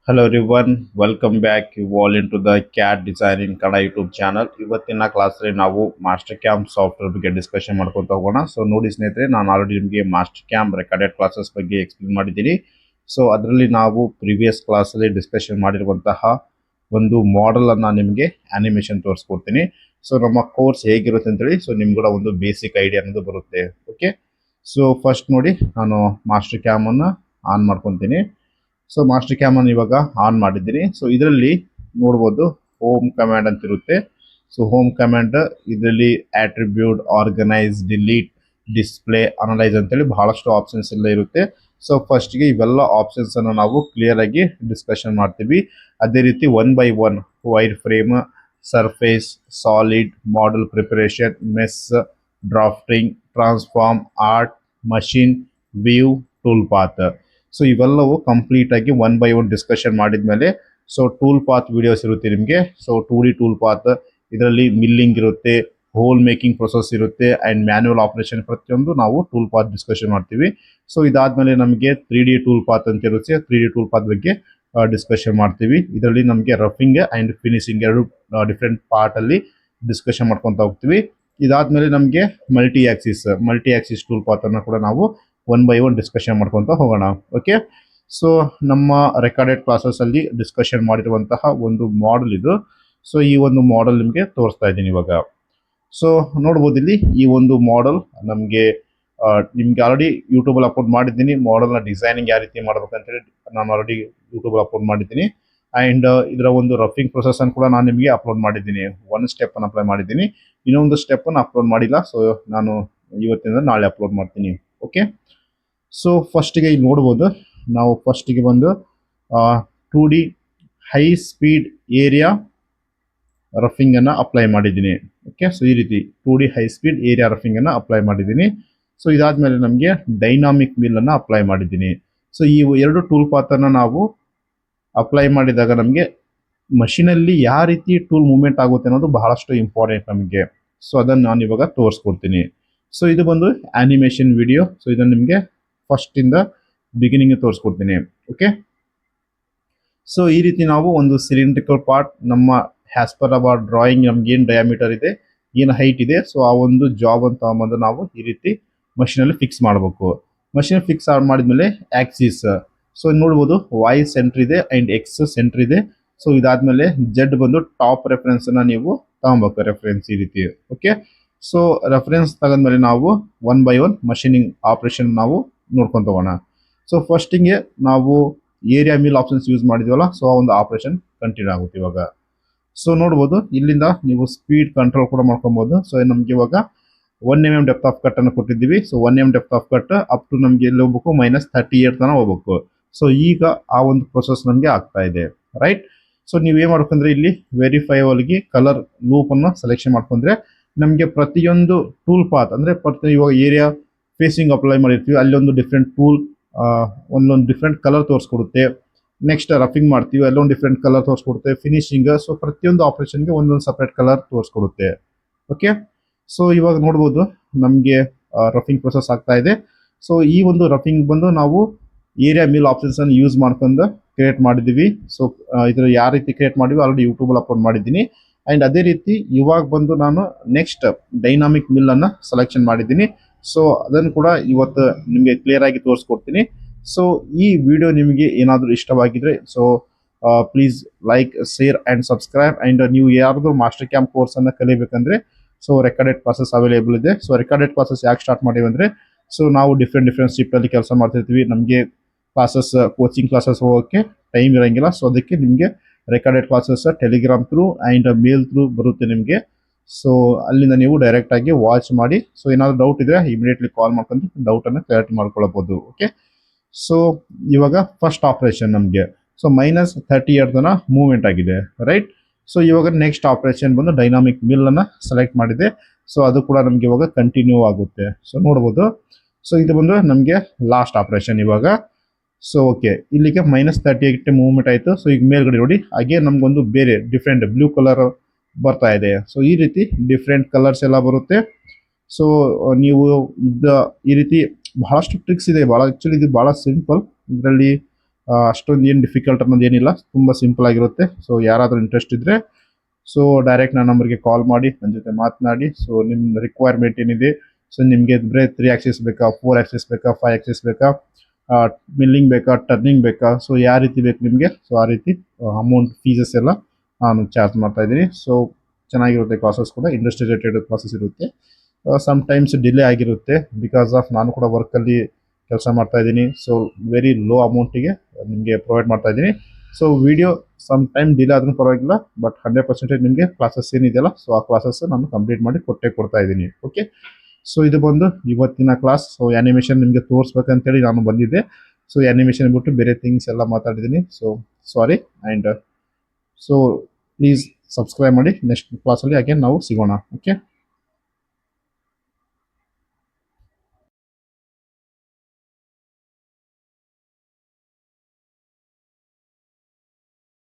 Hello everyone, welcome back you all into the CAD Design in Kannada YouTube channel. ಇವತ್ತಿನ ಕ್ಲಾಸಲ್ಲಿ ನಾವು master camp software ಬಗ್ಗೆ discussion ಮಾಡ್ಕೊತಾ ಹೋಗೋಣ. ಸೊ ನೋಡಿ ಸ್ನೇಹಿತರೆ, ನಾನು ಆಲ್ರೆಡಿ ನಿಮಗೆ ಮಾಸ್ಟರ್ ಕ್ಯಾಂಪ್ ರೆಕಾರ್ಡೆಡ್ ಕ್ಲಾಸಸ್ ಬಗ್ಗೆ ಎಕ್ಸ್ಪ್ಲೇನ್ ಮಾಡಿದ್ದೀನಿ. ಸೊ ಅದರಲ್ಲಿ ನಾವು ಪ್ರೀವಿಯಸ್ ಕ್ಲಾಸಲ್ಲಿ ಡಿಸ್ಕಷನ್ ಮಾಡಿರುವಂತಹ ಒಂದು ಮಾಡೆಲ್ ಅನ್ನ ನಿಮಗೆ ಆನಿಮೇಷನ್ ತೋರಿಸ್ಕೊಡ್ತೀನಿ. ಸೊ ನಮ್ಮ ಕೋರ್ಸ್ ಹೇಗಿರುತ್ತೆ ಅಂತೇಳಿ ಸೊ ನಿಮ್ಗೆ ಕೂಡ ಒಂದು ಬೇಸಿಕ್ ಐಡಿಯಾ ಅನ್ನೋದು ಬರುತ್ತೆ. ಓಕೆ, ಸೊ ಫಸ್ಟ್ ನೋಡಿ, ನಾನು ಮಾಸ್ಟರ್ ಕ್ಯಾಮ್ ಅನ್ನ ಆನ್ ಮಾಡ್ಕೊತೀನಿ. ಸೊ ಮಾಸ್ಟರ್ ಕ್ಯಾಮ್ ಅನ್ನು ಇವಾಗ ಆನ್ ಮಾಡಿದ್ದೀನಿ. ಸೊ ಇದರಲ್ಲಿ ನೋಡ್ಬೋದು ಹೋಮ್ ಕಮಾಂಡ್ ಅಂತ ಇರುತ್ತೆ. ಸೊ ಹೋಮ್ ಕಮಾಂಡ್ ಇದರಲ್ಲಿ attribute, organise, delete, display, analyse ಅಂತೇಳಿ ಬಹಳಷ್ಟು ಆಪ್ಷನ್ಸ್ ಎಲ್ಲ ಇರುತ್ತೆ. ಸೊ ಫಸ್ಟ್ಗೆ ಇವೆಲ್ಲ ಆಪ್ಷನ್ಸ್ ಅನ್ನು ನಾವು ಕ್ಲಿಯರ್ ಆಗಿ ಡಿಸ್ಕಷನ್ ಮಾಡ್ತೀವಿ. ಅದೇ ರೀತಿ one by one wire frame, surface, solid, model preparation, mesh, drafting, transform, art, machine, view, tool path. So ಇವೆಲ್ಲವೂ ಕಂಪ್ಲೀಟ್ ಆಗಿ ಒನ್ ಬೈ ಒನ್ ಡಿಸ್ಕಷನ್ ಮಾಡಿದ್ಮೇಲೆ ಸೊ ಟೂಲ್ ಪಾತ್ ವಿಡಿಯೋಸ್ ಇರುತ್ತೆ ನಿಮಗೆ. ಸೊ 2D ಟೂಲ್ ಪಾತ್, ಇದರಲ್ಲಿ milling ಇರುತ್ತೆ, hole making process ಇರುತ್ತೆ and manual operation, ಪ್ರತಿಯೊಂದು ನಾವು ಟೂಲ್ ಪಾತ್ ಡಿಸ್ಕಷನ್ ಮಾಡ್ತೀವಿ. ಸೊ ಇದಾದ್ಮೇಲೆ ನಮಗೆ 3D ಟೂಲ್ ಪಾತ್ ಅಂತ ಇರುತ್ತೆ. 3D ಟೂಲ್ ಪಾತ್ ಬಗ್ಗೆ ಡಿಸ್ಕಷನ್ ಮಾಡ್ತೀವಿ. ಇದರಲ್ಲಿ ನಮಗೆ ರಫಿಂಗ್ ಅಂಡ್ ಫಿನಿಶಿಂಗ್ ಎರಡು ಡಿಫ್ರೆಂಟ್ ಪಾರ್ಟ್ ಅಲ್ಲಿ ಡಿಸ್ಕಷನ್ ಮಾಡ್ಕೊತಾ ಹೋಗ್ತೀವಿ. ಇದಾದ್ಮೇಲೆ ನಮಗೆ ಮಲ್ಟಿ ಆಕ್ಸಿಸ್ ಟೂಲ್ ಪಾತ್ ಅನ್ನು ಕೂಡ ನಾವು ಒನ್ ಬೈ ಒನ್ ಡಿಸ್ಕಷನ್ ಮಾಡ್ಕೊತ ಹೋಗೋಣ. ಓಕೆ, ಸೊ ನಮ್ಮ ರೆಕಾರ್ಡೆಡ್ ಕ್ಲಾಸಸ್ ಅಲ್ಲಿ ಡಿಸ್ಕಷನ್ ಮಾಡಿರುವಂತಹ ಒಂದು ಮಾಡೆಲ್ ಇದು. ಸೊ ಈ ಒಂದು ಮಾಡೆಲ್ ನಿಮಗೆ ತೋರಿಸ್ತಾ ಇದ್ದೀನಿ ಇವಾಗ. ಸೊ ನೋಡ್ಬೋದು ಇಲ್ಲಿ ಈ ಒಂದು ಮಾಡೆಲ್ ನಮಗೆ ನಿಮ್ಗೆ ಆಲ್ರೆಡಿ ಯೂಟ್ಯೂಬಲ್ಲಿ ಅಪ್ಲೋಡ್ ಮಾಡಿದ್ದೀನಿ. ಮಾಡೆಲ್ನ ಡಿಸೈನಿಂಗ್ ಯಾವ ರೀತಿ ಮಾಡ್ಬೇಕಂತೇಳಿ ನಾನು ಆಲ್ರೆಡಿ ಯೂಟ್ಯೂಬಲ್ಲಿ ಅಪ್ಲೋಡ್ ಮಾಡಿದ್ದೀನಿ. ಆ್ಯಂಡ್ ಇದರ ಒಂದು ರಫಿಂಗ್ ಪ್ರೊಸೆಸ್ ಅನ್ನು ಕೂಡ ನಾನು ನಿಮಗೆ ಅಪ್ಲೋಡ್ ಮಾಡಿದ್ದೀನಿ. ಒಂದು ಸ್ಟೆಪ್ ಅನ್ನು ಅಪ್ಲೈ ಮಾಡಿದ್ದೀನಿ, ಇನ್ನೊಂದು ಸ್ಟೆಪ್ ಅನ್ನು ಅಪ್ಲೋಡ್ ಮಾಡಿಲ್ಲ. ಸೊ ನಾನು ಇವತ್ತಿಂದ ನಾಳೆ ಅಪ್ಲೋಡ್ ಮಾಡ್ತೀನಿ. ಓಕೆ, ಸೊ ಫಸ್ಟಿಗೆ ಇಲ್ಲಿ ನೋಡ್ಬೋದು, ನಾವು ಫಸ್ಟಿಗೆ ಬಂದು 2D high speed area roughing ಅನ್ನು ಅಪ್ಲೈ ಮಾಡಿದ್ದೀನಿ. ಓಕೆ, ಸೊ ಈ ರೀತಿ 2D high speed area roughing ಅನ್ನು ಅಪ್ಲೈ ಮಾಡಿದ್ದೀನಿ. ಸೊ ಇದಾದ್ಮೇಲೆ ನಮಗೆ ಡೈನಾಮಿಕ್ ಮಿಲ್ ಅನ್ನು ಅಪ್ಲೈ ಮಾಡಿದ್ದೀನಿ. ಸೊ ಈ ಎರಡು ಟೂಲ್ ಪಾತ್ ಅನ್ನು ನಾವು ಅಪ್ಲೈ ಮಾಡಿದಾಗ ನಮಗೆ ಮಷೀನಲ್ಲಿ ಯಾವ ರೀತಿ ಟೂಲ್ ಮೂವ್ಮೆಂಟ್ ಆಗುತ್ತೆ ಅನ್ನೋದು ಬಹಳಷ್ಟು ಇಂಪಾರ್ಟೆಂಟ್ ನಮಗೆ. ಸೊ ಅದನ್ನು ನಾನು ಇವಾಗ ತೋರಿಸ್ಕೊಡ್ತೀನಿ. ಸೊ ಇದು ಬಂದು ಆನಿಮೇಷನ್ ವಿಡಿಯೋ. ಸೊ ಇದನ್ನು ನಿಮಗೆ ಫಸ್ಟ್ ಇಂದ ಬಿಗಿನಿಂಗ್ ತೋರಿಸ್ಕೊಡ್ತೀನಿ. ಓಕೆ, ಸೊ ಈ ರೀತಿ ನಾವು ಒಂದು ಸಿಲಿಂಡ್ರಿಕಲ್ ಪಾರ್ಟ್ ನಮ್ಮ ಹ್ಯಾಸ್ ಪರ್ ಅವರ್ ಡ್ರಾಯಿಂಗ್ ನಮ್ಗೆ ಏನು ಡಯಾಮೀಟರ್ ಇದೆ, ಏನು ಹೈಟ್ ಇದೆ, ಸೊ ಆ ಒಂದು ಜಾಬ್ ಅಂತ ತಗೊಂಬಂದು ನಾವು ಈ ರೀತಿ ಮಷೀನಲ್ಲಿ ಫಿಕ್ಸ್ ಮಾಡಬೇಕು. ಮಷೀನ್ ಫಿಕ್ಸ್ ಮಾಡಿದ್ಮೇಲೆ ಆಕ್ಸಿಸ್, ಸೊ ನೋಡ್ಬೋದು ವೈ ಸೆಂಟ್ರ್ ಇದೆ ಅಂಡ್ ಎಕ್ಸ್ ಸೆಂಟ್ರ್ ಇದೆ. ಸೊ ಇದಾದ್ಮೇಲೆ ಜೆಡ್ ಬಂದು ಟಾಪ್ ರೆಫರೆನ್ಸ್ ಅನ್ನ ನೀವು ತಗೊಬೇಕು, ರೆಫರೆನ್ಸ್ ಈ ರೀತಿ. ಓಕೆ, ಸೊ ರೆಫರೆನ್ಸ್ ತಗೊಂಡ್ಮೇಲೆ ನಾವು one by one machining operation ನಾವು ನೋಡ್ಕೊಂತ ಹೋಗೋಣ. ಸೊ ಫಸ್ಟಿಗೆ ನಾವು ಏರಿಯಾ ಮಿಲ್ ಆಪ್ಷನ್ಸ್ ಯೂಸ್ ಮಾಡಿದ್ವಲ್ಲ, ಸೊ ಆ ಒಂದು ಆಪರೇಷನ್ ಕಂಟಿನ್ಯೂ ಆಗುತ್ತೆ ಇವಾಗ. ಸೊ ನೋಡ್ಬೋದು ಇಲ್ಲಿಂದ ನೀವು ಸ್ಪೀಡ್ ಕಂಟ್ರೋಲ್ ಕೂಡ ಮಾಡ್ಕೊಬೋದು. ಸೊ ನಮ್ಗೆ ಇವಾಗ 1 mm ಡೆಪ್ತ್ ಆಫ್ ಕಟ್ ಅನ್ನು ಕೊಟ್ಟಿದ್ದೀವಿ. So 1 mm depth of cut up to ನಮ್ಗೆ ಎಲ್ಲಿ ಹೋಗ್ಬೇಕು, -38 ತನಕ ಹೋಗ್ಬೇಕು. ಸೊ ಈಗ ಆ ಒಂದು ಪ್ರೊಸೆಸ್ ನಮಗೆ ಆಗ್ತಾ ಇದೆ, ರೈಟ್. ಸೊ ನೀವೇನ್ ಮಾಡ್ಕೊಂಡ್ರೆ ಇಲ್ಲಿ ವೆರಿಫೈ ಒಳಗೆ ಕಲರ್ ಲೂಪ್ ಅನ್ನು ಸೆಲೆಕ್ಷನ್ ಮಾಡ್ಕೊಂಡ್ರೆ ನಮಗೆ ಪ್ರತಿಯೊಂದು ಟೂಲ್ ಪಾತ್ ಅಂದ್ರೆ ಇವಾಗ ಏರಿಯಾ ಫೇಸಿಂಗ್ ಅಪ್ಲೈ ಮಾಡಿರ್ತೀವಿ, ಅಲ್ಲಿ ಒಂದು ಡಿಫ್ರೆಂಟ್ ಟೂಲ್ ಒಂದೊಂದು ಡಿಫ್ರೆಂಟ್ ಕಲರ್ ತೋರಿಸ್ಕೊಡುತ್ತೆ. ನೆಕ್ಸ್ಟ್ ರಫಿಂಗ್ ಮಾಡ್ತೀವಿ, ಅಲ್ಲೊಂದು ಡಿಫ್ರೆಂಟ್ ಕಲರ್ ತೋರಿಸ್ಕೊಡುತ್ತೆ. ಫಿನಿಶಿಂಗ್, ಸೊ ಪ್ರತಿಯೊಂದು ಆಪರೇಷನ್ಗೆ ಒಂದೊಂದು ಸಪ್ರೇಟ್ ಕಲರ್ ತೋರಿಸ್ಕೊಡುತ್ತೆ. ಓಕೆ, ಸೊ ಇವಾಗ ನೋಡ್ಬೋದು ನಮಗೆ ರಫಿಂಗ್ ಪ್ರೊಸೆಸ್ ಆಗ್ತಾ ಇದೆ. ಸೊ ಈ ಒಂದು ರಫಿಂಗ್ ಬಂದು ನಾವು ಏರಿಯಾ ಮಿಲ್ ಆಪ್ಷನ್ಸ್ ಅನ್ನು ಯೂಸ್ ಮಾಡ್ಕೊಂಡು ಕ್ರಿಯೇಟ್ ಮಾಡಿದ್ದೀವಿ. ಸೊ ಇದ್ರ ಯಾವ ರೀತಿ ಕ್ರಿಯೇಟ್ ಮಾಡಿವಿ ಆಲ್ರೆಡಿ ಯೂಟ್ಯೂಬಲ್ಲಿ ಅಪ್ಲೋಡ್ ಮಾಡಿದ್ದೀನಿ. ಆ್ಯಂಡ್ ಅದೇ ರೀತಿ ಇವಾಗ ಬಂದು ನಾನು ನೆಕ್ಸ್ಟ್ ಡೈನಾಮಿಕ್ ಮಿಲ್ ಅನ್ನು ಸೆಲೆಕ್ಷನ್ ಮಾಡಿದ್ದೀನಿ. ಸೊ ಅದನ್ನು ಕೂಡ ಇವತ್ತು ನಿಮಗೆ ಕ್ಲಿಯರ್ ಆಗಿ ತೋರಿಸ್ಕೊಡ್ತೀನಿ. ಸೊ ಈ ವಿಡಿಯೋ ನಿಮಗೆ ಏನಾದರೂ ಇಷ್ಟವಾಗಿದ್ರೆ so please like, share and subscribe. And ನೀವು ಯಾರಾದರೂ ಮಾಸ್ಟರ್ ಕ್ಯಾಂಪ್ ಕೋರ್ಸನ್ನು ಕಲಿಬೇಕಂದ್ರೆ ಸೊ ರೆಕಾರ್ಡೆಡ್ ಕ್ಲಾಸಸ್ ಅವೈಲೇಬಲ್ ಇದೆ. ಸೊ ರೆಕಾರ್ಡೆಡ್ ಕ್ಲಾಸಸ್ ಯಾಕೆ ಸ್ಟಾರ್ಟ್ ಮಾಡಿವಿ ಅಂದರೆ ಸೊ ನಾವು ಡಿಫ್ರೆಂಟ್ ಶಿಫ್ಟಲ್ಲಿ ಕೆಲಸ ಮಾಡ್ತಿರ್ತೀವಿ. ನಮಗೆ ಕ್ಲಾಸಸ್ ಕೋಚಿಂಗ್ ಕ್ಲಾಸಸ್ ಹೋಗೋಕ್ಕೆ ಟೈಮ್ ಇರೋಂಗಿಲ್ಲ. ಸೊ ಅದಕ್ಕೆ ನಿಮಗೆ recorded classes Telegram through and mail through ಬರುತ್ತೆ ನಿಮಗೆ. ಸೊ ಅಲ್ಲಿಂದ ನೀವು ಡೈರೆಕ್ಟ್ ಆಗಿ ವಾಚ್ ಮಾಡಿ. ಸೊ ಏನಾದರೂ ಡೌಟ್ ಇದ್ರೆ ಇಮಿಡಿಯೇಟ್ಲಿ ಕಾಲ್ ಮಾಡ್ಕೊಂಡು ಡೌಟನ್ನು ಕ್ಲಿಯರ್ ಮಾಡ್ಕೊಳ್ಬೋದು. ಓಕೆ, ಸೊ ಇವಾಗ ಫಸ್ಟ್ ಆಪರೇಷನ್ ನಮಗೆ ಸೊ -38 ತನ ಮೂವ್ಮೆಂಟ್ ಆಗಿದೆ, ರೈಟ್. ಸೊ ಇವಾಗ ನೆಕ್ಸ್ಟ್ ಆಪರೇಷನ್ ಬಂದು ಡೈನಾಮಿಕ್ ಮಿಲ್ ಅನ್ನ ಸೆಲೆಕ್ಟ್ ಮಾಡಿದೆ. ಸೊ ಅದು ಕೂಡ ನಮಗೆ ಇವಾಗ ಕಂಟಿನ್ಯೂ ಆಗುತ್ತೆ. ಸೊ ನೋಡ್ಬೋದು, ಸೊ ಇದು ಬಂದು ನಮಗೆ ಲಾಸ್ಟ್ ಆಪರೇಷನ್ ಇವಾಗ. ಸೊ ಓಕೆ, ಇಲ್ಲಿಗೆ -38 ಮೂವ್ಮೆಂಟ್ ಆಯಿತು. ಸೊ ಈಗ ಮೇಲ್ಗಡೆ ನೋಡಿ ಹಾಗೆ ನಮಗೊಂದು ಬೇರೆ ಡಿಫ್ರೆಂಟ್ ಬ್ಲೂ ಕಲರ್ ಬರ್ತಾ ಇದೆ. ಸೊ ಈ ರೀತಿ ಡಿಫ್ರೆಂಟ್ ಕಲರ್ಸ್ ಎಲ್ಲ ಬರುತ್ತೆ. ಸೊ ನೀವು ಈ ರೀತಿ ಬಹಳಷ್ಟು ಟ್ರಿಕ್ಸ್ ಇದೆ, ಆಕ್ಚುಲಿ ಇದು ಬಹಳ ಸಿಂಪಲ್. ಇದರಲ್ಲಿ ಅಷ್ಟೊಂದು ಏನು ಡಿಫಿಕಲ್ಟ್ ಅನ್ನೋದು ಏನಿಲ್ಲ, ತುಂಬ ಸಿಂಪಲ್ ಆಗಿರುತ್ತೆ. ಸೊ ಯಾರಾದರೂ ಇಂಟ್ರೆಸ್ಟ್ ಇದ್ದರೆ ಸೊ ಡೈರೆಕ್ಟ್ ನನ್ನ ನಂಬರ್ಗೆ ಕಾಲ್ ಮಾಡಿ ನನ್ನ ಜೊತೆ ಮಾತನಾಡಿ. ಸೊ ನಿಮ್ಮ ರಿಕ್ವೈರ್ಮೆಂಟ್ ಏನಿದೆ, ಸೊ ನಿಮಗೆ ಬರೀ 3 ಆಕ್ಸಿಸ್ ಬೇಕಾ, 4 ಆಕ್ಸಿಸ್ ಬೇಕಾ, 5 ಆಕ್ಸಿಸ್ ಬೇಕಾ, ಮಿಲ್ಲಿಂಗ್ ಬೇಕಾ, ಟರ್ನಿಂಗ್ ಬೇಕಾ, ಸೊ ಯಾವ ರೀತಿ ಬೇಕು ನಿಮಗೆ, ಸೊ ಆ ರೀತಿ ಅಮೌಂಟ್ ಫೀಸಸ್ ಎಲ್ಲ ನಾನು ಚಾರ್ಜ್ ಮಾಡ್ತಾ ಇದ್ದೀನಿ. ಸೊ ಚೆನ್ನಾಗಿರುತ್ತೆ ಕ್ಲಾಸಸ್ ಕೂಡ, ಇಂಡಸ್ಟ್ರಿ ರಿಲೇಟೆಡ್ ಕ್ಲಾಸಸ್ ಇರುತ್ತೆ. ಸಮ್ಟೈಮ್ಸ್ ಡಿಲೇ ಆಗಿರುತ್ತೆ ಬಿಕಾಸ್ ಆಫ್ ನಾನು ಕೂಡ ವರ್ಕಲ್ಲಿ ಕೆಲಸ ಮಾಡ್ತಾ ಇದ್ದೀನಿ. ಸೊ ವೆರಿ ಲೋ ಅಮೌಂಟಿಗೆ ನಿಮಗೆ ಪ್ರೊವೈಡ್ ಮಾಡ್ತಾ ಇದ್ದೀನಿ. So video some time delay ಆದ್ರೂ ಪರವಾಗಿಲ್ಲ, ಬಟ್ 100% ನಿಮಗೆ ಕ್ಲಾಸಸ್ ಏನಿದೆಯಲ್ಲ, ಸೊ ಆ ಕ್ಲಾಸಸ್ ನಾನು ಕಂಪ್ಲೀಟ್ ಮಾಡಿ ಕೊಡ್ತಾ ಇದ್ದೀನಿ. ಓಕೆ, ಸೊ ಇದು ಬಂದು ಇವತ್ತಿನ ಕ್ಲಾಸ್. ಸೊ ಆ್ಯನಿಮೇಷನ್ ನಿಮಗೆ ತೋರಿಸ್ಬೇಕಂತೇಳಿ ನಾನು ಬಂದಿದ್ದೆ. ಸೊ ಆ್ಯನಿಮೇಷನ್ ಬಿಟ್ಟು ಬೇರೆ ಥಿಂಗ್ಸ್ ಎಲ್ಲ ಮಾತಾಡಿದ್ದೀನಿ. So sorry, and so please subscribe ಮಾಡಿ. ನೆಕ್ಸ್ಟ್ ಕ್ಲಾಸಲ್ಲಿ ಅಗೇನ್ ನಾವು ಸಿಗೋಣ. ಓಕೆ.